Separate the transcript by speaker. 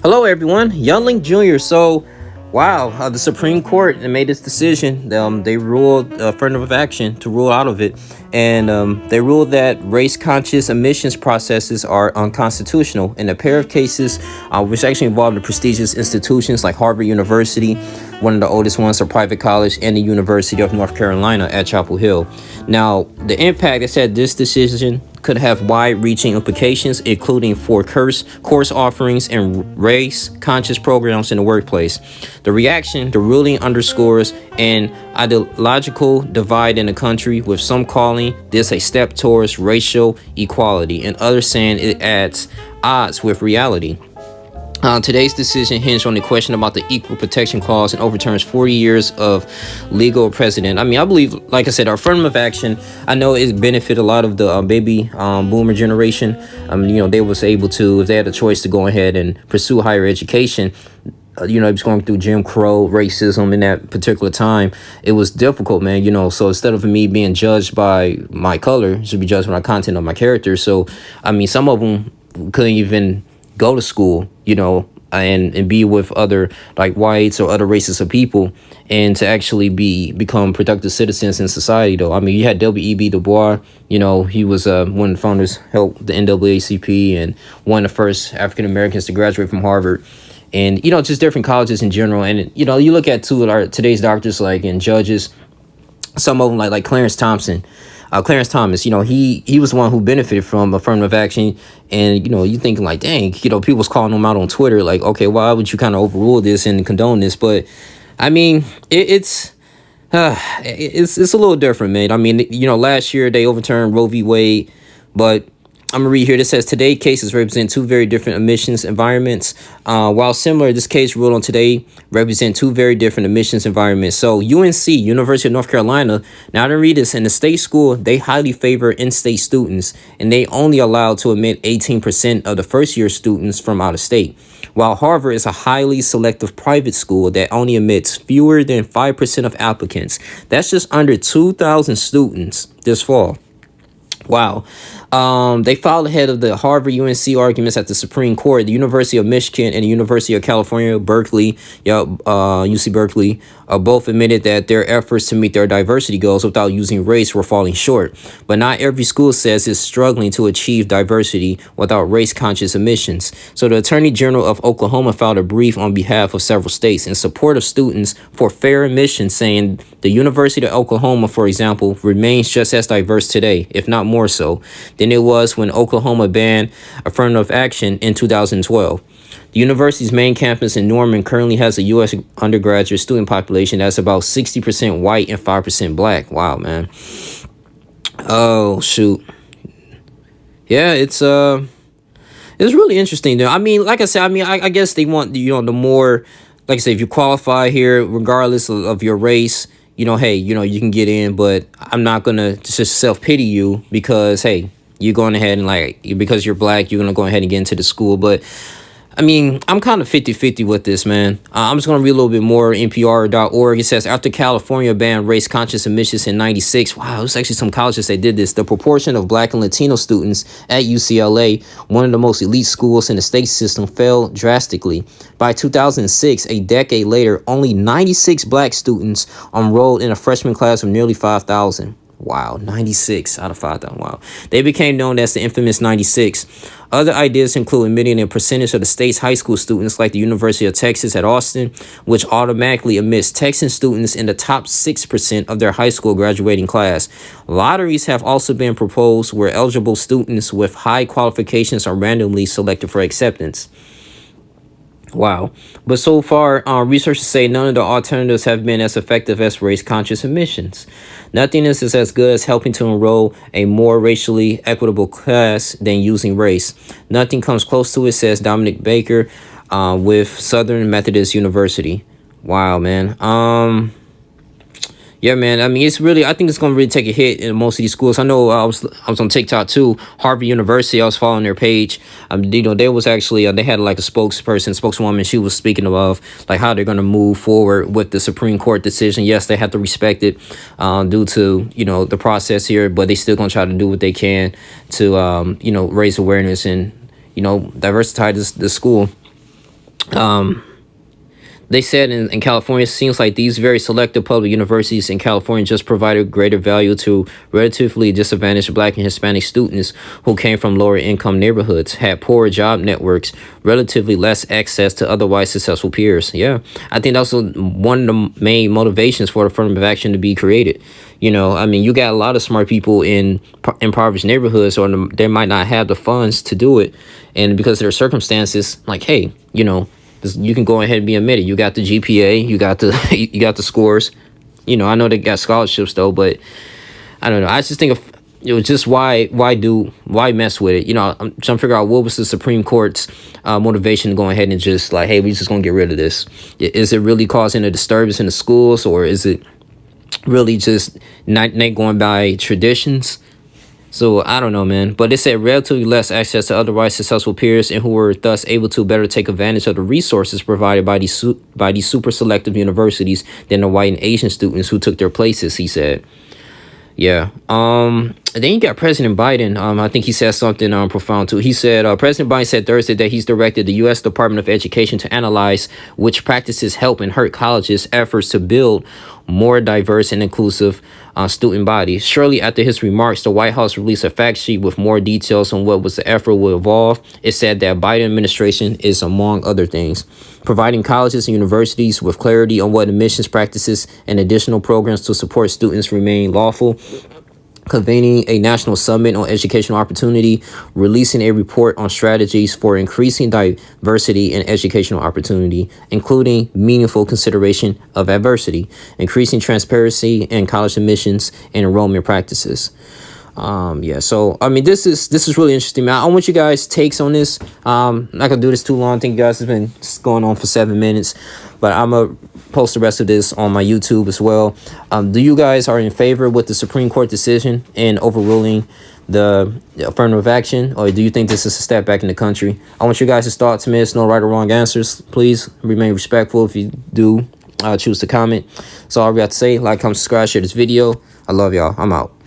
Speaker 1: Hello, everyone. Youngling Jr. So, wow, the Supreme Court made this decision. They ruled affirmative action to rule out of it, and they ruled that race-conscious admissions processes are unconstitutional. In a pair of cases, which actually involved the prestigious institutions like Harvard University, one of the oldest ones, a private college, and the University of North Carolina at Chapel Hill. Now, the impact, it said this decision could have wide-reaching implications, including for course offerings and race-conscious programs in the workplace. The ruling underscores an ideological divide in the country, with some calling this a step towards racial equality and others saying it adds odds with reality. Today's decision hinged on the question about the Equal Protection Clause and overturns 40 years of legal precedent. I mean, I believe, like I said, affirmative action, I know it benefited a lot of the baby boomer generation. They was able to, if they had a choice to go ahead and pursue higher education, it was going through Jim Crow racism in that particular time. It was difficult, man. So instead of me being judged by my color, it should be judged by the content of my character. So, I mean, some of them couldn't even go to school, and be with other like whites or other races of people, and to actually become productive citizens in society. Though, I mean, you had W.E.B. Du Bois. He was one of the founders, helped the NAACP, and one of the first African Americans to graduate from Harvard. And just different colleges in general. And you look at today's doctors, like, and judges, some of them like Clarence Thompson. Clarence Thomas, he was the one who benefited from affirmative action. And, you thinking like, dang, people's calling him out on Twitter. Like, okay, why would you kind of overrule this and condone this? But I mean, it's a little different, man. I mean, last year they overturned Roe v. Wade, but I'm gonna read here. This says today cases represent two very different admissions environments. While similar, this case ruled on today represent two very different admissions environments. So UNC, University of North Carolina, now to read this, in the state school, they highly favor in-state students, and they only allowed to admit 18% of the first-year students from out of state. While Harvard is a highly selective private school that only admits fewer than 5% of applicants. That's just under 2,000 students this fall. Wow. They filed ahead of the Harvard UNC arguments at the Supreme Court. The University of Michigan and the University of California, Berkeley, UC Berkeley, both admitted that their efforts to meet their diversity goals without using race were falling short. But not every school says it's struggling to achieve diversity without race-conscious admissions. So the Attorney General of Oklahoma filed a brief on behalf of several states in support of students for fair admission, saying the University of Oklahoma, for example, remains just as diverse today, if not more so, than it was when Oklahoma banned affirmative action in 2012. The university's main campus in Norman currently has a U.S. undergraduate student population that's about 60% white and 5% black. Wow, man. Oh, shoot. Yeah, it's really interesting, though. I mean, like I said, I guess they want, the more, like I said, if you qualify here, regardless of your race, hey, you can get in, but I'm not going to just self-pity you because, hey, you're going ahead and because you're black, you're going to go ahead and get into the school. But I mean, I'm kind of 50-50 with this, man. I'm just going to read a little bit more. NPR.org. It says, after California banned race-conscious admissions in 96, wow, there's actually some colleges that did this. The proportion of black and Latino students at UCLA, one of the most elite schools in the state system, fell drastically. By 2006, a decade later, only 96 black students enrolled in a freshman class of nearly 5,000. Wow, 96 out of 5,000. Wow. They became known as the infamous 96. Other ideas include admitting a percentage of the state's high school students, like the University of Texas at Austin, which automatically admits Texan students in the top 6% of their high school graduating class. Lotteries have also been proposed where eligible students with high qualifications are randomly selected for acceptance. Wow. But so far, researchers say none of the alternatives have been as effective as race-conscious admissions. Nothing is as good as helping to enroll a more racially equitable class than using race. Nothing comes close to it, says Dominic Baker with Southern Methodist University. Wow, man. Yeah, man. I mean, I think it's going to really take a hit in most of these schools. I know I was on TikTok too. Harvard University, I was following their page. They was actually, they had like a spokeswoman. She was speaking of like how they're going to move forward with the Supreme Court decision. Yes, they have to respect it due to, the process here, but they still going to try to do what they can to, raise awareness and, diversify the school. They said in California, it seems like these very selective public universities in California just provided greater value to relatively disadvantaged Black and Hispanic students who came from lower income neighborhoods, had poor job networks, relatively less access to otherwise successful peers. Yeah, I think that's one of the main motivations for affirmative action to be created. You know, I mean, you got a lot of smart people in impoverished neighborhoods, or they might not have the funds to do it, and because of their circumstances, like, hey, you know, you can go ahead and be admitted. You got the GPA, you got the you got the scores. You know, I know they got scholarships though, but I don't know. I just think of it was just why mess with it? You know, I'm trying to figure out what was the Supreme Court's motivation to go ahead and just like, hey, we just gonna get rid of this. Is it really causing a disturbance in the schools, or is it really just not going by traditions? So I don't know, man. But it said relatively less access to otherwise successful peers, and who were thus able to better take advantage of the resources provided by these super selective universities than the white and Asian students who took their places, he said. Yeah. And then you got President Biden. I think he said something profound too. He said President Biden said Thursday that he's directed the U.S. Department of Education to analyze which practices help and hurt colleges' efforts to build more diverse and inclusive student body. Shortly after his remarks, the White House released a fact sheet with more details on what was the effort will evolve. It said that Biden administration is, among other things, providing colleges and universities with clarity on what admissions practices and additional programs to support students remain lawful, convening a national summit on educational opportunity, releasing a report on strategies for increasing diversity in educational opportunity, including meaningful consideration of adversity, increasing transparency in college admissions and enrollment practices. Yeah, so I mean, this is really interesting, man. I want you guys' takes on this. I'm not gonna do this too long. I think you guys has been going on for 7 minutes, but I'm gonna post the rest of this on my YouTube as well. Do you guys are in favor with the Supreme Court decision in overruling the affirmative action, or do you think this is a step back in the country? I want you guys' thoughts, man. It's no right or wrong answers. Please remain respectful. If you do choose to comment. So all we have to say, like, comment, subscribe, share this video. I love y'all. I'm out.